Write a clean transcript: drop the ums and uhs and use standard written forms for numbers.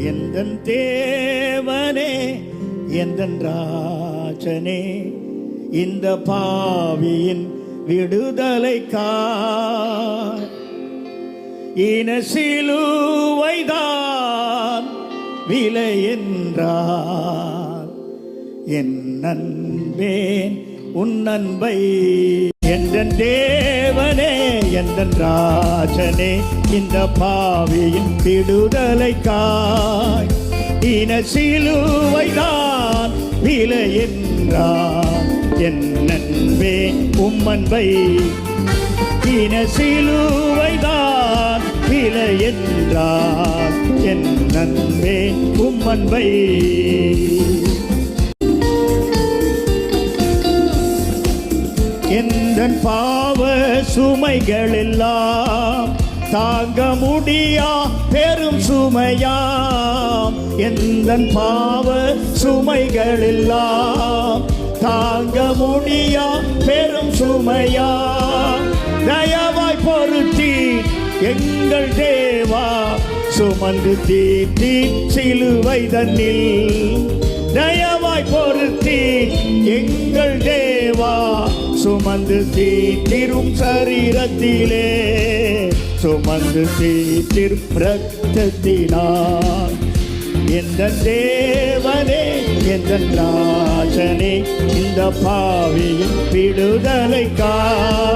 எந்தன் தேவனே எந்தன் ராஜனே, இந்த பாவியின் விடுதலைக்காய் இன சிலுவைதான் விலை என்றார். என் நண்பேன் உன் நண்பை. எந்தன் தேவனே எந்தன் ராஜனே, இந்த பாவியின் விடுதலைக்காய் இன சிலுவைதான் விலை என்றார். என் நண்பே உம் அன்பை, இன சிலுவைதான் விலை என்றார். என் நண்பே உம் அன்பை. எந்தன் பாவ சுமைகள் எல்லாம் தாங்க முடியா பெரும் சுமையாம். எந்தன் பாவ சுமைகள் எல்லாம் தாங்க முடியா பெரும் சுமையாம். தயவாய் பொருத்தி எங்கள் தேவா சுமந்து தீர்த்தி சிலுவை தன்னில். தயவாய் பொருத்தி எங்கள் தேவா சுமந்து தீர்த்திரும் சரீரத்திலே, சுமந்து தீர்த்திரும் இரத்தத்தினால். எந்தன் தேவனே எந்தன் ராஜனே, இந்த பாவியின் விடுதலைக்காய்